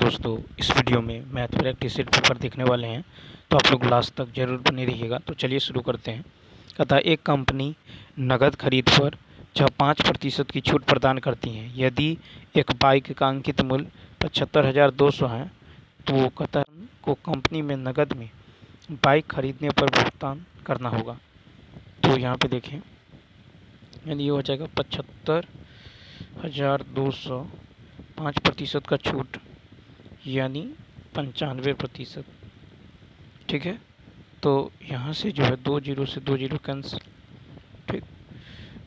दोस्तों, इस वीडियो में मैथ प्रैक्टिस सेट पेपर देखने वाले हैं, तो आप लोग लास्ट तक जरूर बने रहिएगा। तो चलिए शुरू करते हैं। कहता है एक कंपनी नगद खरीद पर 5% की छूट प्रदान करती है। यदि एक बाइक का अंकित मूल्य 75,200 है, तो वो कहता है को कंपनी में नगद में बाइक खरीदने पर भुगतान करना होगा। तो यहाँ पे देखें, यानी ये हो जाएगा 75,200, 5% का छूट यानी 95%। ठीक है, तो यहाँ से जो है 2 जीरो से 2 जीरो कैंसिल। ठीक,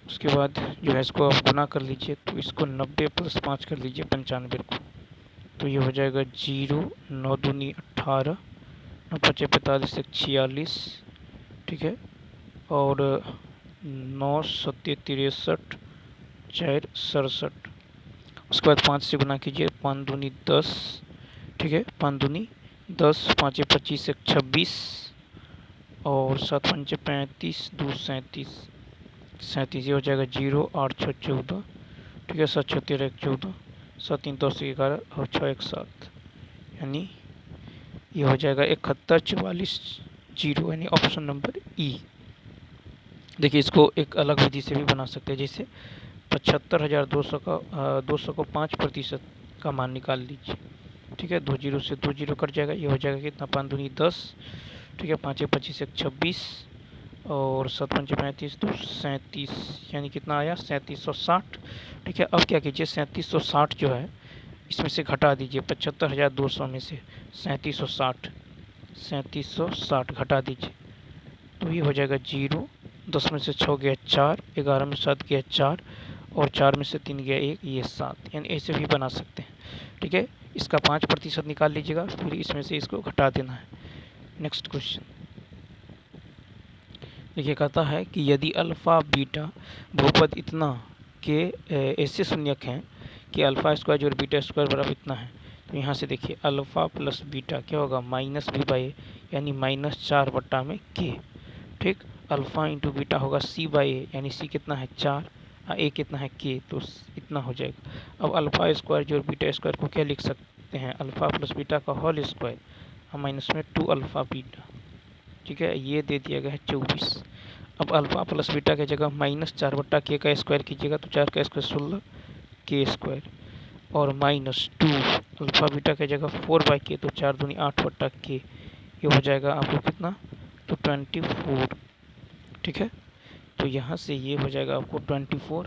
उसके बाद जो है इसको आप गुना कर लीजिए, तो इसको 90 + 5 कर लीजिए 95 को, तो ये हो जाएगा 0, 9 दूनी 18, 9 पचे 45, 1 46। ठीक है, और 9 सत्ते 63, 4 67। उसके बाद 5 से गुना कीजिए, 5 दूनी 10। ठीक है, 5 दूनी 10, 5 25, 1 26, और 7 पंचे 35, 2 37, 37 ये हो जाएगा 0, 8 6 14। ठीक है, 7 6 13, 1 14, 7 3 10 11 और 6 1 7, यानी ये हो जाएगा 71 44 0, यानी ऑप्शन नंबर ई। देखिए, इसको एक अलग विधि से भी बना सकते हैं, जैसे 75,200 का 200 को 5% का मान निकाल लीजिए। ठीक है, 2 जीरो से 2 जीरो कट जाएगा, ये हो जाएगा कितना, 5 दूनी 10। ठीक है, 5 25, 1 26, और 7 पंचे 35, 2 37, यानी कितना आया 3760। ठीक है, अब क्या कीजिए, 3760 जो है इसमें से घटा दीजिए, 75,200 में से 3760 घटा दीजिए, तो ये हो जाएगा 0, 10 में से 6 गया 4, 11 में 7 गया 4, और 4 में से 3 गया 1, ये 7, यानी ऐसे भी बना सकते हैं। ठीक है, इसका 5% निकाल लीजिएगा, फिर इसमें से इसको घटा देना है। नेक्स्ट क्वेश्चन देखिए, कहता है कि यदि अल्फ़ा बीटा बहुपद इतना के ऐसे शून्यक हैं कि अल्फ़ा स्क्वायर जोड़ बीटा स्क्वायर बराबर इतना है, तो यहाँ से देखिए अल्फ़ा प्लस बीटा क्या होगा, -b/a, यानी -4 में k। ठीक, अल्फ़ा इंटू बीटा होगा c/a, यानी c कितना है 4, a कितना है k, तो इतना हो जाएगा। अब अल्फ़ा स्क्वायर जोड़ बीटा स्क्वायर को क्या लिख सकते हैं, अल्फ़ा प्लस बीटा का होल स्क्वायर, माइनस में 2 अल्फ़ा बीटा। ठीक है, ये दे दिया गया है 24। अब अल्फ़ा प्लस बीटा की जगह -4/k का स्क्वायर कीजिएगा, तो 4 का स्क्वायर 16 k स्क्वायर, और -2 अल्फ़ा बीटा की जगह 4/k, तो 4 दूनी 8/k, ये हो जाएगा आपको कितना, तो 24। ठीक है, तो यहाँ से ये हो जाएगा आपको 24।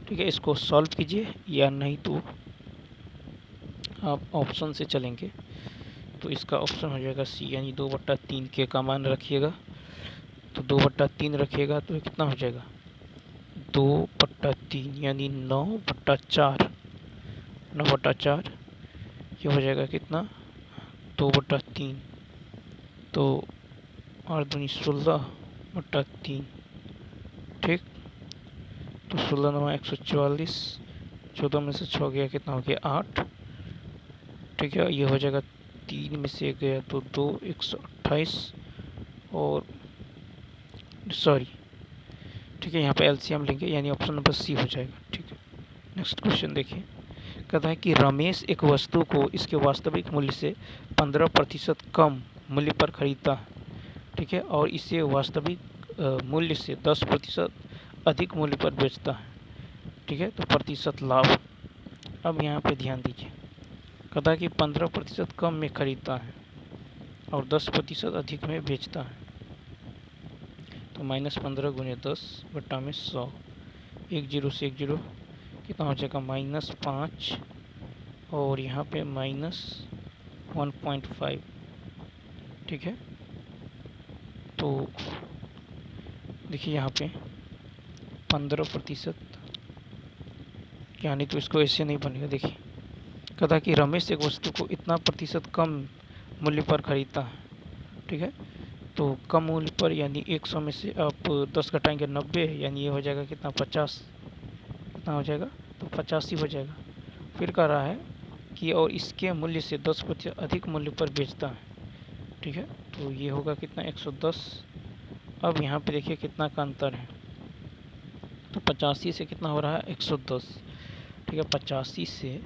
ठीक है, इसको सॉल्व कीजिए, या नहीं तो आप ऑप्शन से चलेंगे, तो इसका ऑप्शन हो जाएगा सी, यानी 2/3 के का मान रखिएगा, तो 2/3 रखिएगा तो कितना हो जाएगा 2/3, यानी 9/4, 9/4, ये हो जाएगा कितना 2/3, तो 8 दूनी 16/3। ठीक, तो 16 9 144, 14 में से 6 गया कितना हो गया 8। ठीक है, ये हो जाएगा 3 में से 1 गया तो 2, 128, और सॉरी, ठीक है, यहाँ पे एलसीएम लेंगे, यानी ऑप्शन नंबर सी हो जाएगा। ठीक है, नेक्स्ट क्वेश्चन देखिए, कहता है कि रमेश एक वस्तु को इसके वास्तविक मूल्य से 15% कम मूल्य पर खरीदता है। ठीक है, और इसे वास्तविक मूल्य से 10% अधिक मूल्य पर बेचता है। ठीक है, तो प्रतिशत लाभ। अब यहाँ पे ध्यान दीजिए, कहता है कि 15% कम में खरीदता है और 10% अधिक में बेचता है, तो -15 गुने 10/100, 1 जीरो से 1 जीरो कितना हो जाएगा -5, और यहाँ पे -1.5। ठीक है, तो देखिए यहाँ पे 15%, यानी तो इसको ऐसे नहीं बनेगा। देखिए, कहता कि रमेश एक वस्तु को इतना प्रतिशत कम मूल्य पर खरीदता है। ठीक है, तो कम मूल्य पर यानी 100 में से आप 10 घटाएंगे 90, यानी ये हो जाएगा कितना 50, कितना हो जाएगा, तो 85 हो जाएगा। फिर कह रहा है कि और इसके मूल्य से 10% अधिक मूल्य पर बेचता है। ठीक है, तो ये होगा कितना 110। अब यहाँ पे देखिए कितना का अंतर है, तो 85 से कितना हो रहा है 110। ठीक है, 85 से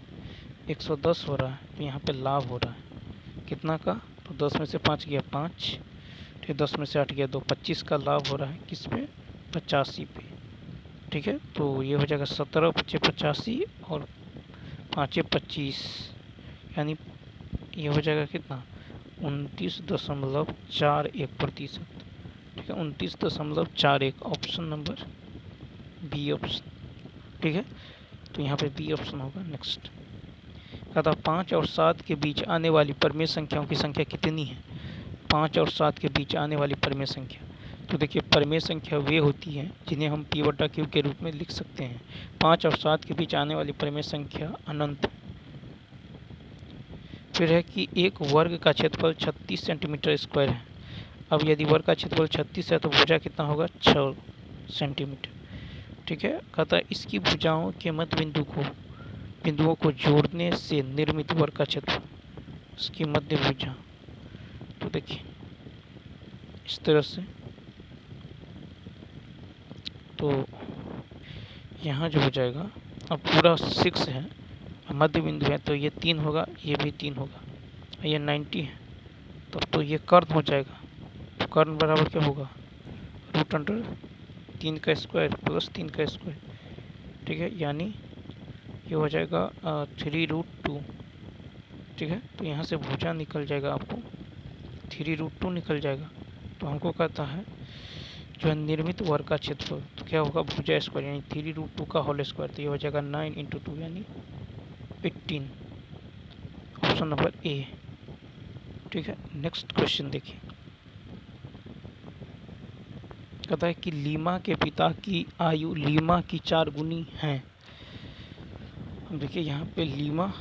110 हो रहा है, तो यहाँ पे लाभ हो रहा है कितना का, तो 10 में से 5 गया 5, फिर 10 में से 8 गया 2, 25 का लाभ हो रहा है किस पे, 85 पे। ठीक है, तो ये हो जाएगा 17 पचे 85 और 5 25, यानी ये हो जाएगा कितना, 29.41%। ठीक है, 29.41, ऑप्शन नंबर बी ऑप्शन। ठीक है, तो यहाँ पे बी ऑप्शन होगा। नेक्स्ट कहता 5 और 7 के बीच आने वाली परमेय संख्याओं की संख्या कितनी है। 5 और 7 के बीच आने वाली परमेय संख्या, तो देखिए परमेय संख्या वे होती हैं जिन्हें हम p/q के रूप में लिख सकते हैं। 5 और 7 के बीच आने वाली परमेय संख्या अनंत। फिर है कि एक वर्ग का क्षेत्रफल 36 सेंटीमीटर स्क्वायर है। अब यदि वर्ग का क्षेत्रफल 36 है तो भुजा कितना होगा, 6 सेंटीमीटर। ठीक है, कहता है इसकी भुजाओं के मध्य बिंदुओं को जोड़ने से निर्मित वर्ग का क्षेत्रफल, इसकी मध्य भुजा, तो देखिए इस तरह से, तो यहाँ जो हो जाएगा, अब पूरा 6 है, मध्य बिंदु है तो ये 3 होगा, ये भी 3 होगा, ये 90 है, तब तो ये कर्ण हो जाएगा। तो कर्ण बराबर क्या होगा, √3 का स्क्वायर प्लस 3 का स्क्वायर। ठीक है, यानी ये हो जाएगा 3√2। ठीक है, तो यहाँ से भुजा निकल जाएगा, आपको 3√2 निकल जाएगा। तो हमको कहता है जो है निर्मित वर्ग का क्षेत्रफल, तो क्या होगा, भुजा स्क्वायर यानी 3√2 का होल स्क्वायर, तो ये हो जाएगा 9 × 2 यानी 18, ऑप्शन नंबर ए। ठीक है, नेक्स्ट क्वेश्चन देखिए, कहता है कि लीमा के पिता की आयु लीमा की 4 गुनी है। देखिए यहाँ पे लीमा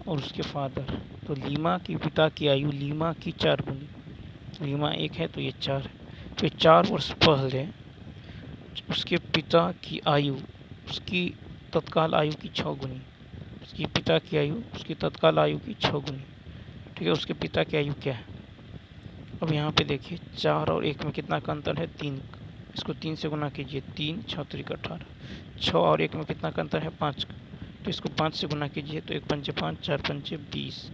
और उसके फादर, तो लीमा के पिता की आयु लीमा की 4 गुनी, लीमा 1 है तो ये 4 है, तो 4 वर्ष पहले उसके पिता की आयु उसकी तत्काल आयु की 6 गुनी, उसकी पिता की आयु उसकी तत्काल आयु की 6 गुनी। ठीक है, उसके पिता की आयु क्या है। अब यहाँ पे देखिए 4 और 1 में कितना का अंतर है, 3, इसको 3 से गुना कीजिए, 3 6 × 18, 6 और 1 में कितना का अंतर है, 5 का, तो इसको 5 से गुना कीजिए, तो 1 पंचे 5, 4 पंचे 20।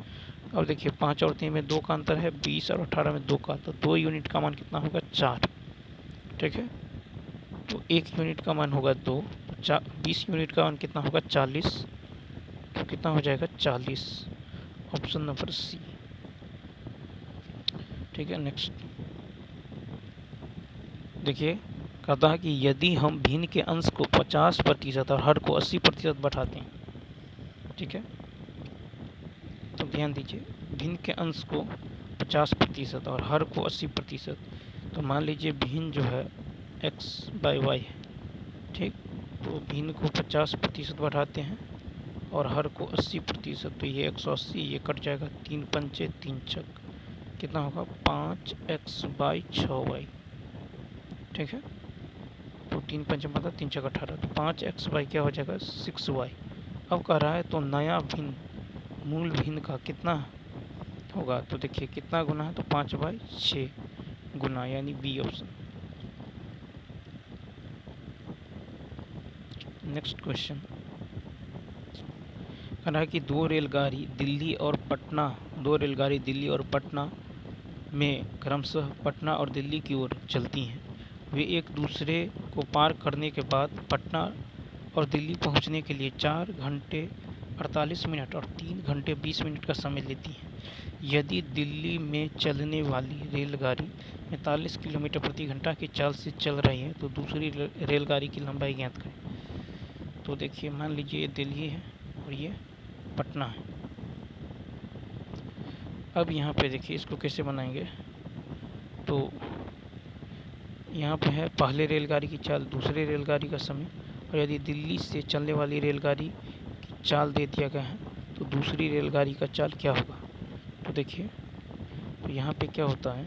अब देखिए 5 और 3 में 2 का अंतर है, 20 और 18 में 2 का, तो 2 यूनिट का मान कितना होगा, 4। ठीक है, तो 1 यूनिट का मान होगा 2, 20 यूनिट का मान कितना होगा, 40, तो कितना हो जाएगा 40, ऑप्शन नंबर सी। ठीक है, नेक्स्ट देखिए, कहता है कि यदि हम भिन्न के अंश को 50% और हर को 80% बढ़ाते हैं। ठीक है, तो ध्यान दीजिए, भिन्न के अंश को 50% और हर को 80%, तो मान लीजिए भिन्न जो है x/y है। ठीक, तो भिन्न को 50% बढ़ाते हैं और हर को 80%, तो ये 180, ये कट जाएगा, 3 पंचे 3 छक, कितना होगा 5x/6y। ठीक है, तो 3 पंचे मतलब 3 छक 18, तो 5x/, क्या हो जाएगा 6y। अब कह रहा है तो नया भिन्न मूल भिन्न का कितना होगा, तो देखिए कितना गुना है, तो 5/6 गुना, यानी बी ऑप्शन। नेक्स्ट क्वेश्चन कह रहा है कि दो रेलगाड़ी दिल्ली और पटना में क्रमशः पटना और दिल्ली की ओर चलती हैं। वे एक दूसरे को पार करने के बाद पटना और दिल्ली पहुंचने के लिए 4 घंटे 48 मिनट और 3 घंटे 20 मिनट का समय लेती हैं। यदि दिल्ली में चलने वाली रेलगाड़ी 45 किलोमीटर प्रति घंटा की चाल से चल रही है तो दूसरी रेलगाड़ी की लंबाई ज्ञात करें। तो देखिए मान लीजिए ये दिल्ली है और ये पटना है। अब यहाँ पे देखिए इसको कैसे बनाएंगे, तो यहाँ पे है पहले रेलगाड़ी की चाल, दूसरे रेलगाड़ी का समय, और यदि दिल्ली से चलने वाली रेलगाड़ी की चाल दे दिया गया है तो दूसरी रेलगाड़ी का चाल क्या होगा। तो देखिए, तो यहाँ पे क्या होता है,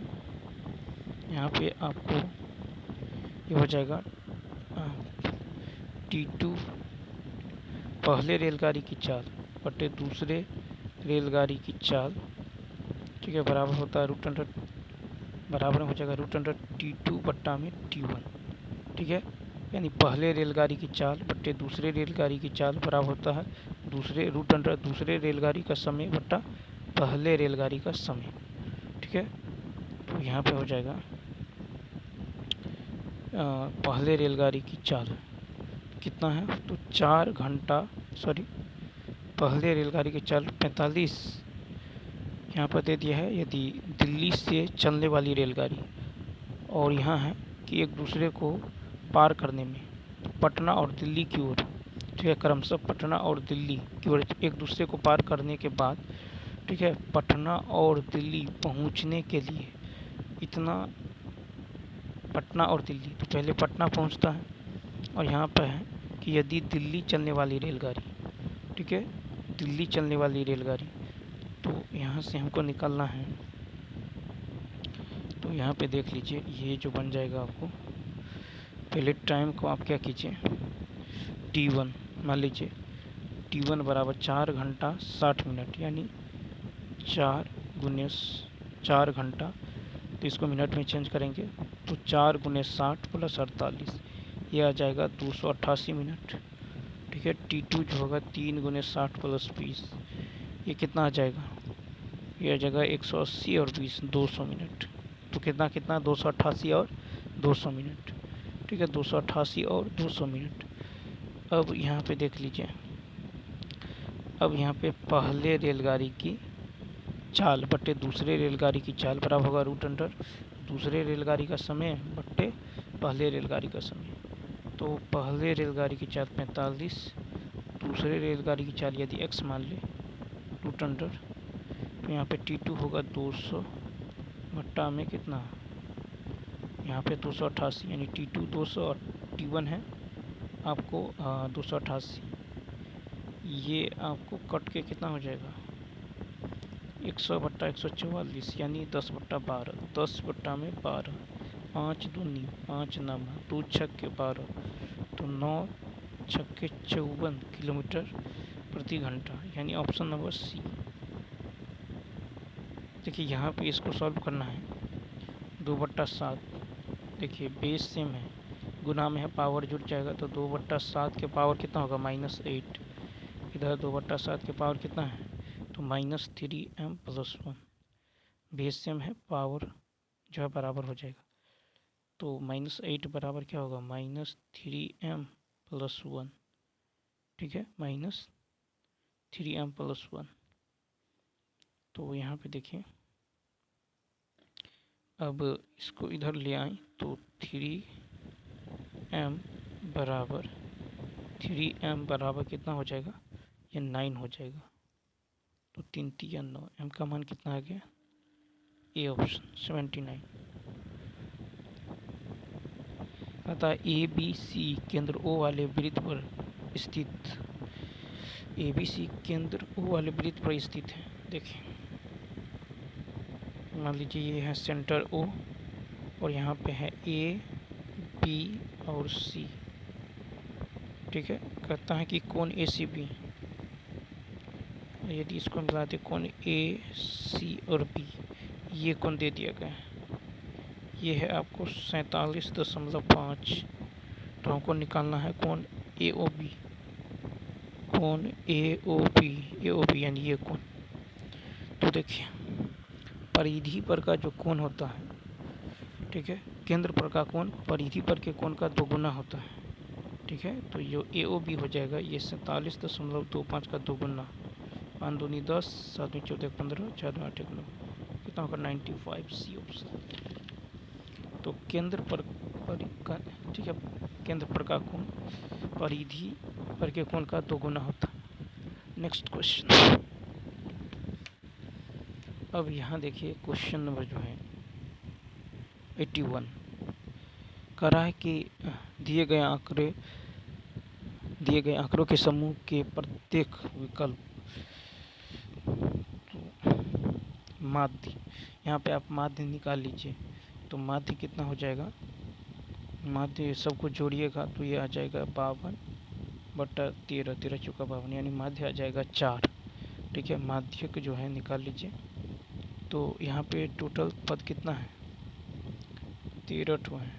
यहाँ पे आपको ये हो जाएगा T2 पहले रेलगाड़ी की चाल बटे दूसरे रेलगाड़ी की चाल, ठीक है, बराबर होता है √100, बराबर हो जाएगा √T2 बट्टा में T1। ठीक है, यानी पहले रेलगाड़ी की चाल बटे दूसरे रेलगाड़ी की चाल बराबर होता है दूसरे रूट अंडर दूसरे रेलगाड़ी का समय बट्टा पहले रेलगाड़ी का समय। ठीक है, तो यहाँ पे हो जाएगा पहले रेलगाड़ी की चाल कितना है, तो 4 घंटा, सॉरी पहले रेलगाड़ी की चाल 45 यहाँ पर दे दिया है। यदि दिल्ली से चलने वाली रेलगाड़ी, और यहाँ है कि एक दूसरे को पार करने में पटना और दिल्ली की ओर, ठीक है, क्रमशः पटना और दिल्ली की ओर एक दूसरे को पार करने के बाद, ठीक है, पटना और दिल्ली पहुँचने के लिए इतना, पटना और दिल्ली तो पहले पटना पहुँचता है, और यहाँ पर है कि यदि दिल्ली चलने वाली रेलगाड़ी, ठीक है, दिल्ली चलने वाली रेलगाड़ी, तो यहाँ से हमको निकालना है। तो यहाँ पे देख लीजिए, ये जो बन जाएगा आपको, पहले टाइम को आप क्या कीजिए, T1 मान लीजिए, T1 बराबर 4 घंटा 60 मिनट, यानी 4 गुने 4 घंटा, तो इसको मिनट में चेंज करेंगे तो 4 गुने 60 प्लस 48, ये आ जाएगा 288 मिनट। ठीक है, T2 जो होगा 3 गुने 60 प्लस 20, ये कितना आ जाएगा, ये आ जाएगा 180 और 20 200 मिनट। तो कितना कितना 288 और 200 मिनट। ठीक है, 288 और 200 मिनट। अब यहाँ पे देख लीजिए, अब यहाँ पे पहले रेलगाड़ी की चाल बट्टे दूसरे रेलगाड़ी की चाल बराबर होगा रूट अंडर दूसरे रेलगाड़ी का समय बट्टे पहले रेलगाड़ी का समय। तो पहले रेलगाड़ी की चाल 45, दूसरे रेलगाड़ी की चाल यदि x मान ले रूट अंडर, तो यहाँ पे T2 होगा 200 बट्टा में कितना, यहाँ पे 288, यानी T2 200 और T1 है आपको 288, ये आपको कट के कितना हो जाएगा 100 बट्टा 144, यानी 10 बट्टा 12, 10 बट्टा में 12, 5 दूनी 5 नाम 2 छक्के 12, तो 9 छक्के 54 किलोमीटर प्रति घंटा, यानी ऑप्शन नंबर सी। देखिए यहाँ पे इसको सॉल्व करना है, 2/7, देखिए बेस सेम है, गुना में है पावर जुड़ जाएगा, तो 2/7 के पावर कितना होगा -8, इधर 2/7 के पावर कितना है, तो -3m + 1, बेस सेम है, पावर जो है बराबर हो जाएगा, तो -8 बराबर क्या होगा -3m + 1। ठीक है, -3m + 1। तो यहाँ पे देखिए, अब इसको इधर ले आए तो 3m बराबर कितना हो जाएगा, ये 9 हो जाएगा, तो 3 3 9, m का मान कितना आ गया, ए ऑप्शन 79। अतः ABC केंद्र O वाले वृत्त पर स्थित, ABC केंद्र O वाले वृत्त पर स्थित है। देखिए मान लीजिए ये है सेंटर O, और यहाँ पे है A, B और C। ठीक है, कहता है कि कोण ACB, यदि इसको मिलाते कोण AC और B, ये कोण दे दिया गया है, ये है आपको 47.5, तो हमको निकालना है कोण AOB, कोण AOB यानी ये कोण। तो देखिए परिधि पर का जो कोण होता है, ठीक है, केंद्र पर का कोण परिधि पर के कोण का दोगुना होता है। ठीक है, तो जो AOB हो जाएगा ये 47.25 का दोगुना, 5 दूनी 10, 7 में 14 15, 4 में 8 9, कितना होगा 95, सी ऑप्शन। तो केंद्र पर का, ठीक है, केंद्र पर का कोण परिधि पर के कोण का दोगुना होता है। Next question. अब यहाँ देखिए क्वेश्चन नंबर जो है 81 कह रहा है कि दिए गए आंकड़ों के समूह के प्रत्येक विकल्प, तो माध्य, यहाँ पे आप माध्य निकाल लीजिए, तो माध्य कितना हो जाएगा, माध्य सबको जोड़िएगा तो ये आ जाएगा 52/13, 13 चौका 52, यानी माध्य आ जाएगा 4। ठीक है, माध्यक जो है निकाल लीजिए, तो यहाँ पे टोटल पद कितना है 13 ठो है,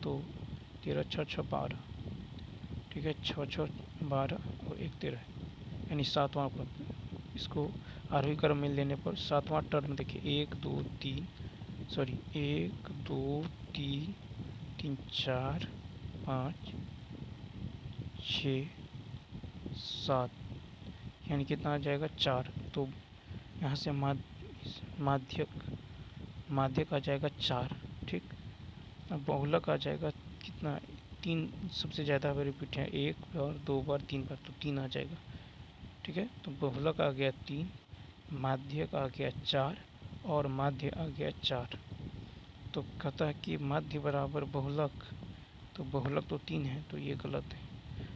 तो 13 6 6 12, ठीक है, 6 6 12 और 1 13, यानी सातवां पद। इसको आरोही क्रम में लेने पर सातवां टर्म देखिए, एक दो तीन, सॉरी एक दो तीन, तीन चार पाँच छः सात, यानी कितना आ जाएगा 4। तो यहाँ से माध्यक माध्यक आ जाएगा 4। ठीक, अब बहुलक आ जाएगा कितना, 3 सबसे ज़्यादा रिपीट है, 1 बार 2 बार 3 बार, तो 3 आ जाएगा। ठीक है, तो बहुलक आ गया 3, माध्यक आ गया 4 और माध्य आ गया 4। तो कहता है कि माध्य बराबर बहुलक, तो बहुलक तो 3 है, तो ये गलत है।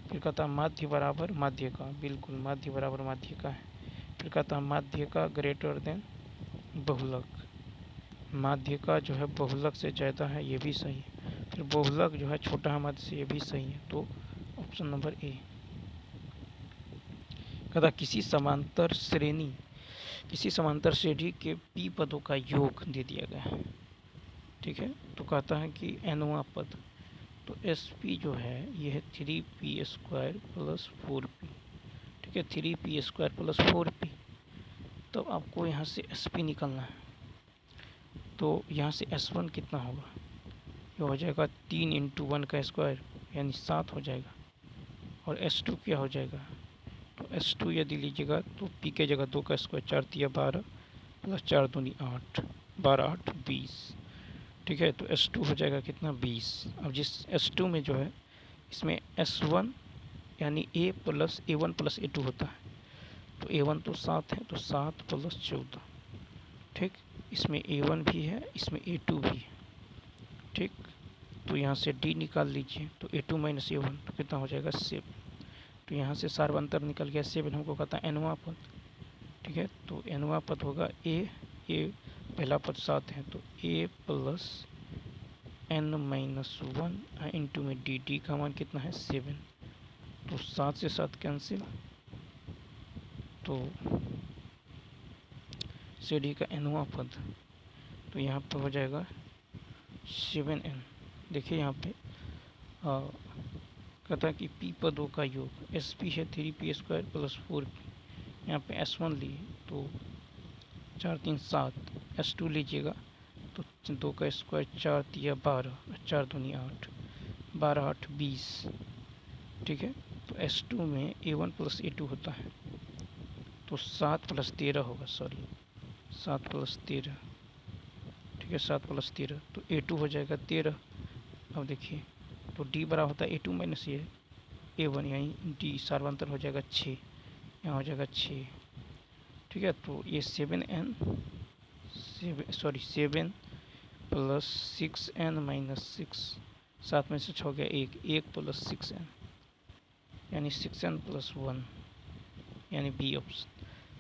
फिर कहता है माध्य बराबर माध्य का, बिल्कुल माध्य बराबर माध्य का है। फिर कहता है माध्य का ग्रेटर देन बहुलक, माध्य का जो है बहुलक से ज़्यादा है, ये भी सही है। फिर बहुलक जो है छोटा है माध्य से, ये भी सही है। तो ऑप्शन नंबर ए। कहता किसी समांतर श्रेणी के पी पदों का योग दे दिया गया है। ठीक है, तो कहता है कि nवां पद, तो एस पी जो है ये है 3p² प्लस 4p। ठीक है, 3p² प्लस 4p। तो आपको यहाँ से एस पी निकालना है, तो यहाँ से S1 कितना होगा, ये हो जाएगा 3 × 1 का स्क्वायर यानी 7 हो जाएगा। और S2 क्या हो जाएगा, तो S2 यदि लीजिएगा तो P के जगह 2 का स्क्वायर, 4 × 3 = 12 प्लस 4 × 2 = 8, 12 × 8 = 20। ठीक है, तो S2 हो जाएगा कितना, 20। अब जिस S2 में जो है इसमें S1 यानी A plus A1 plus A2 होता है, तो A1 तो 7 है, तो 7 प्लस 14। ठीक, इसमें A1 भी है, इसमें A2 भी है। ठीक, तो यहाँ से D निकाल लीजिए, तो A2 माइनस A1 तो कितना हो जाएगा, 7। तो यहाँ से सार्वंतर निकल गया 7, हमको कहता है nवां पद। ठीक है, तो nवां पद होगा A पहला पद 7 है, तो A plus n minus 1 into में D का मान कितना है, 7। तो 7 से 7 कैंसिल, तो से डी का nवां पद, तो यहाँ पर हो जाएगा 7n। देखिए यहाँ पे कहता है कि पी पदों का योग, एस पी है 3p² प्लस 4p। यहाँ पे S1 लिए तो 4 3 7, S2 लीजिएगा तो 2 का स्क्वायर, 4 × 3 = 12, 4 × 2 = 8, 12 × 8 = 20। ठीक है, तो S2 में A1 प्लस A2 होता है, तो 7 + 13 होगा, सॉरी 7 + 13। ठीक है, 7 + 13, तो A2 हो जाएगा 13। अब देखिए, तो D बराबर होता है A2 माइनस ये A1, यानी D सार्वंतर हो जाएगा 6, यहाँ हो जाएगा 6। ठीक है, तो ये 7n 7 प्लस 6n माइनस 6, 7 में से 6 गया 1 प्लस 6n यानी 6n प्लस 1, यानी बी ऑप्शन,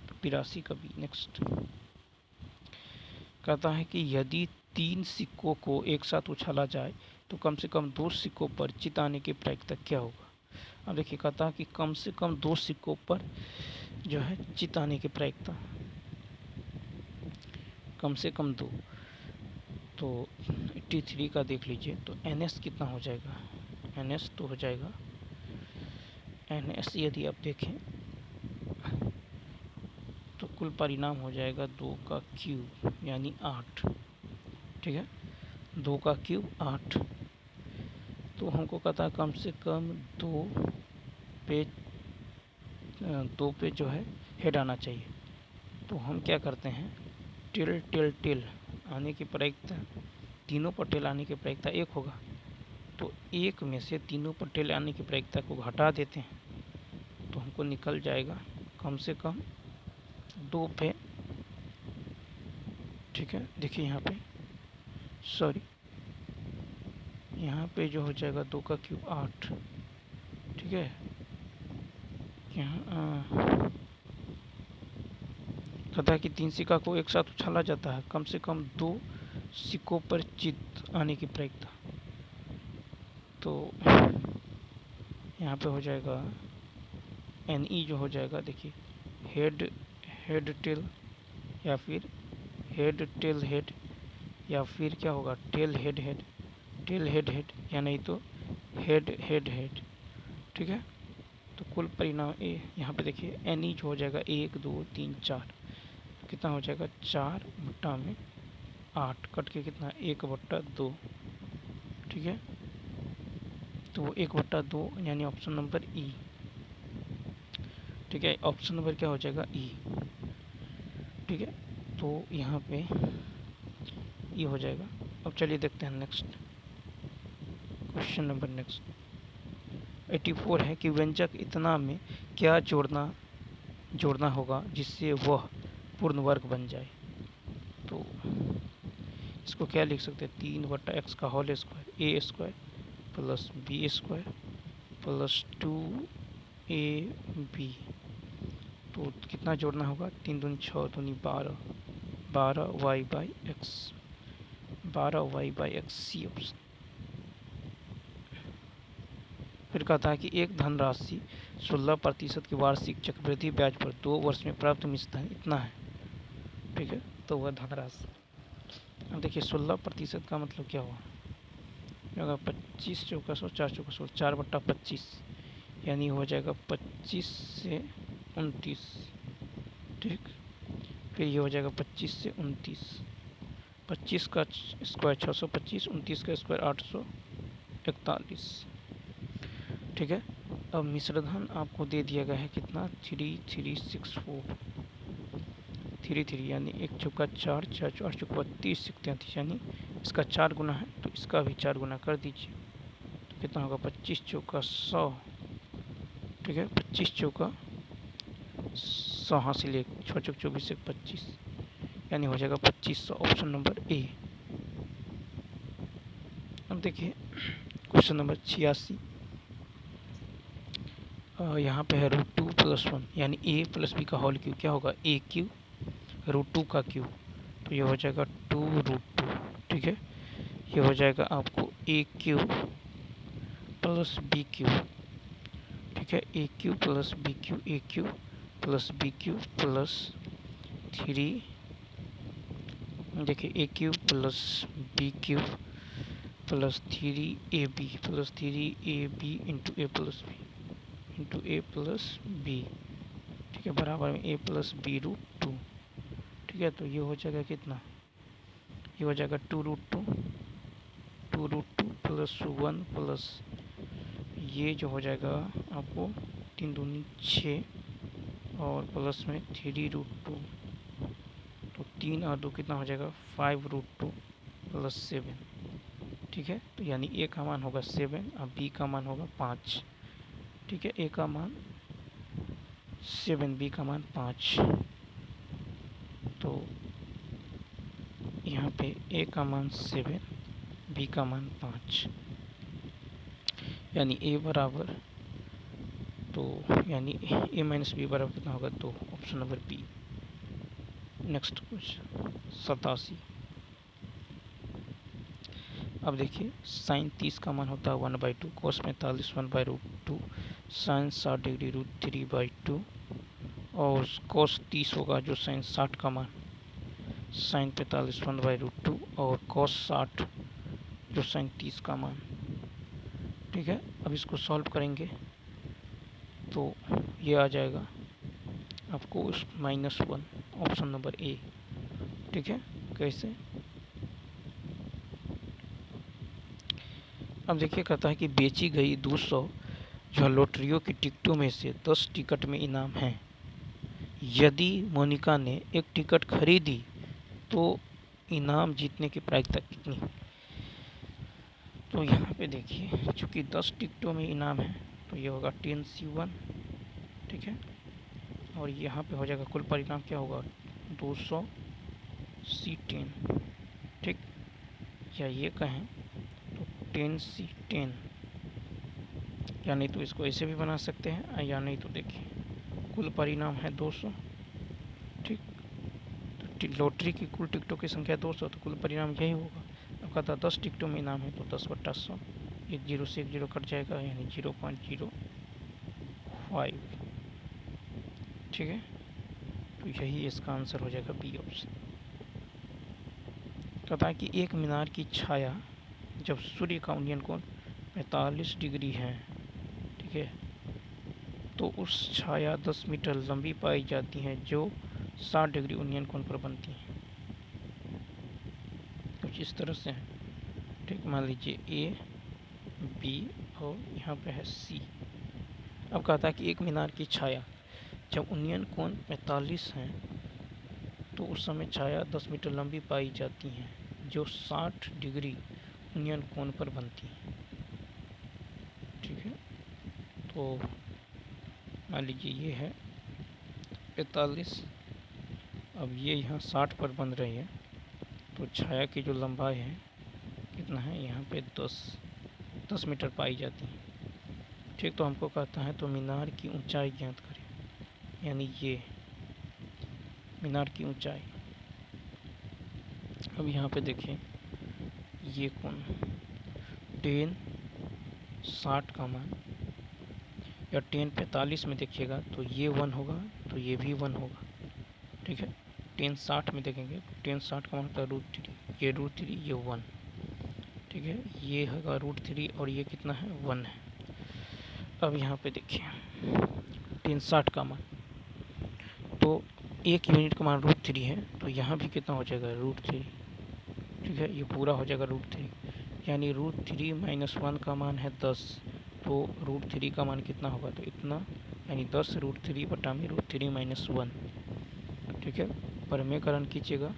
तो 82 का बी। नेक्स्ट कहता है कि यदि 3 सिक्कों को एक साथ उछाला जाए तो कम से कम 2 सिक्कों पर चित आने की प्रायिकता क्या होगा। अब देखिए, कहता है कि कम से कम 2 सिक्कों पर जो है चित आने की प्रायिकता, कम से कम 2, तो 83 का देख लीजिए, तो NS कितना हो जाएगा, NS तो हो जाएगा, NS यदि आप देखें तो कुल परिणाम हो जाएगा 2 का क्यूब यानी 8। ठीक है, 2 का क्यूब 8। तो हमको कहता है कम से कम 2 पे जो है हेड आना चाहिए। तो हम क्या करते हैं, टिल टिल टिल आने की प्रायिकता, तीनों पर टेल आने की प्रायिकता 1 होगा, तो 1 में से तीनों पर टेल आने की प्रायिकता को घटा देते हैं, तो हमको निकल जाएगा कम से कम 2 पे। ठीक है, देखिए यहाँ पे, सॉरी यहाँ पे जो हो जाएगा 2 का क्यूब 8। ठीक है, यहाँ कहता है कि 3 सिक्का को एक साथ उछाला जाता है, कम से कम 2 सिक्कों पर चित आने की प्रायिकता, तो यहाँ पे हो जाएगा NE जो हो जाएगा, देखिए हेड हेड टेल, या फिर हेड टेल हेड, या फिर क्या होगा, tail head head, tail head head, या नहीं तो हेड हेड हेड। ठीक है, तो कुल परिणाम ए, यहाँ पे देखिए एन ई जो हो जाएगा 1 2 3 4, कितना हो जाएगा 4 बट्टा में 8 कट के कितना 1/2, ठीक है। तो 1/2 यानी ऑप्शन नंबर ई, ठीक है। ऑप्शन नंबर क्या हो जाएगा ई, ठीक है। तो यहाँ पे ई हो जाएगा। अब चलिए देखते हैं नेक्स्ट क्वेश्चन नंबर नेक्स्ट 84 है कि व्यंजक इतना में क्या जोड़ना होगा जिससे वह पूर्ण वर्ग बन जाए। तो इसको क्या लिख सकते हैं 3/x का whole square A square plus B square plus 2ab। तो कितना जोड़ना होगा 3 दूनी 6 दूनी 12, 12y/x, 12y/x सी ऑप्शन। फिर कहता है कि एक धनराशि 16% की वार्षिक चक्रवृद्धि ब्याज पर 2 वर्ष में प्राप्त मिश्र धन इतना है, ठीक है। तो वह धनराशि, अब देखिए 16% का मतलब क्या हुआ, 25 चौका 100 4 चौका 16, 4/25 यानी हो जाएगा 25 से 29, ठीक। फिर ये हो जाएगा 25 से 29, 25 का स्क्वायर 625, 29 का स्क्वायर 841, ठीक है। अब मिश्रधन आपको दे दिया गया है कितना 3364 यानी 1 चौका 4 4 4 चौका 30 33, यानी इसका 4 गुना है तो इसका भी 4 गुना कर दीजिए। तो कितना होगा 25 चौका 100, ठीक है। 25 चौका 100 हासिल 1 6 चौक 24 1 25, यानी हो जाएगा 2500, ऑप्शन नंबर ए। अब देखिए क्वेश्चन नंबर 86, यहाँ पे है √2 + 1 यानी a + b का होल क्यूब, क्या होगा a³ √2 का क्यूब, तो ये हो जाएगा 2√2, ठीक है। ये हो जाएगा आपको a³ + b³, ठीक है। a³ + b³, a³ + b³ + 3, देखिए a³ + b³ + 3ab + 3ab into a + b, ठीक है, बराबर में a + b√2, ठीक है। तो ये हो जाएगा कितना, ये हो जाएगा 2√2 + 1 प्लस ये जो हो जाएगा आपको 3 दूनी 6 और प्लस में 3√2, तो 3 और 2 कितना हो जाएगा 5√2 + 7, ठीक है। तो यानी a का मान होगा 7 और b का मान होगा 5, ठीक है। a का मान 7, b का मान 5, तो यहाँ पे a का मान 7, b का मान 5, यानी a बराबर, तो यानी a - b बराबर कितना होगा 2, option number B. Next question 87, अब देखिए साइन 30 का मान होता है 1/2, कोस 45 1/√2, साइन 60 डिग्री √3/2 और कोस 30 होगा जो साइन 60 का मान साइन 45 1/√2 और कोस 60 जो साइन 30 का मान, ठीक है। अब इसको सॉल्व करेंगे तो ये आ जाएगा आपको -1, ऑप्शन नंबर ए, ठीक है। कैसे, अब देखिए कहता है कि बेची गई 200 जो लॉटरियों की टिकटों में से 10 टिकट में इनाम हैं। यदि मोनिका ने एक टिकट खरीदी तो इनाम जीतने की प्रायिकता कितनी। तो यहाँ पे देखिए चूँकि 10 टिकटों में इनाम है तो ये होगा 10C1, ठीक है। और यहाँ पे हो जाएगा कुल परिणाम क्या होगा 200C10, ठीक। या ये कहें तो 10C10, या नहीं तो इसको ऐसे भी बना सकते हैं, या नहीं तो देखिए कुल परिणाम है 200, ठीक। तो लॉटरी की कुल टिकटों की संख्या 200, तो कुल परिणाम यही होगा। अब कहता 10 टिकटों में इनाम है तो 10/100, एक 0 से 1 0 कट जाएगा यानी 0.05, ठीक है। तो यही इसका आंसर हो जाएगा बी ऑप्शन। कहता है कि एक मीनार की छाया जब सूर्य का उन्नयन कोण 45 डिग्री है, ठीक है, तो उस छाया 10 मीटर लंबी पाई जाती है जो 60 डिग्री उन्नयन कोण पर बनती है। कुछ इस तरह से है। ठीक, मान लीजिए ए, बी और यहाँ पे है सी। अब कहता है कि एक मीनार की छाया जब उन्नयन कोण 45 है तो उस समय छाया 10 मीटर लंबी पाई जाती है जो 60 डिग्री उन्नयन कोण पर बनती है। ठीक है, तो मान लीजिए ये है 45, अब ये यहाँ 60 पर बन रही है, तो छाया की जो लंबाई है कितना है, यहाँ पे 10 मीटर पाई जाती है। ठीक, तो हमको कहता है तो मीनार की ऊंचाई ज्ञात करें, यानी ये मीनार की ऊंचाई। अब यहाँ पे देखिए ये कोण tan 60 का मान या tan 45 में देखिएगा तो ये 1 होगा, तो ये भी 1 होगा। ठीक है, tan 60 में देखेंगे tan 60 का मान होता है √3, ये √3, ये 1। ठीक है, ये होगा √3 और ये कितना है, 1 है। अब यहाँ पे देखिए tan 60 का मान, तो 1 यूनिट का मान √3 है, तो यहाँ भी कितना हो जाएगा, √3। ठीक है, ये पूरा हो जाएगा √3, यानी √3 - 1 का मान है 10, तो √3 का मान कितना होगा, तो इतना, यानी 10 √3 बटा में √3 - 1। ठीक है, परमेकरण कीजिएगा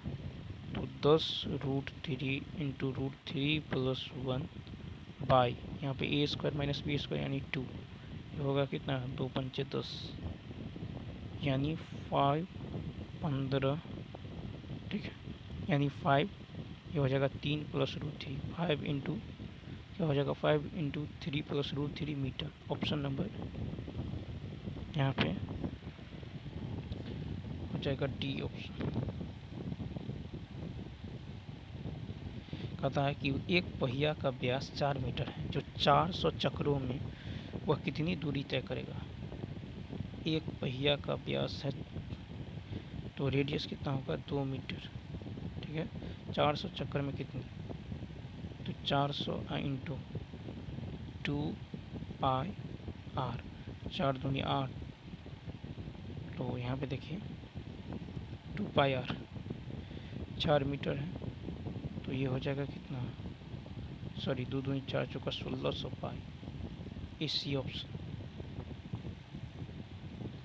तो 10 √3 इंटू √3 + 1 बाई यहाँ पे a² - b² यानी 2, ये होगा कितना, 2 × 5 = 10, यानी 5 15। ठीक है, यानी 5, ये हो जाएगा 3 + √3, 5 इंटू क्या हो जाएगा, 5 इंटू 3 + √3 मीटर। ऑप्शन नंबर यहाँ पे हो जाएगा डी ऑप्शन। कहता है कि एक पहिया का व्यास 4 मीटर है जो 400 चक्रों में वह कितनी दूरी तय करेगा। एक पहिया का व्यास है तो रेडियस कितना होगा, 2 मीटर। ठीक है, 400 चक्कर में कितनी, तो 400 इंटू 2πr, 4 दूनी 8, तो यहाँ पे देखिए 2πr 4 मीटर है, तो ये हो जाएगा कितना, सॉरी 2 दूनी 4 चौका 1600 पाई। इसी ऑप्शन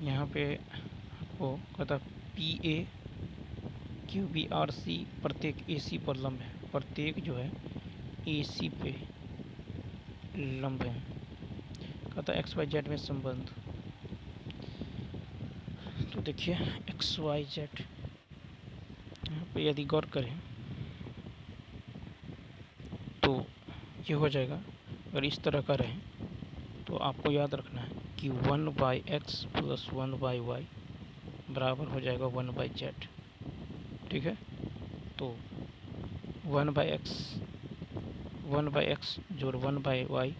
यहाँ पे आपको कहता PA QBRC प्रत्येक AC पर लंब है, प्रत्येक जो है AC पे लंब है। कहता XYZ में संबंध, तो देखिए XYZ यहाँ पे यदि गौर करें तो ये हो जाएगा, अगर इस तरह का रहे तो आपको याद रखना है कि 1/x + 1/y बराबर हो जाएगा 1/z। ठीक है, तो 1/x जोड़ 1/y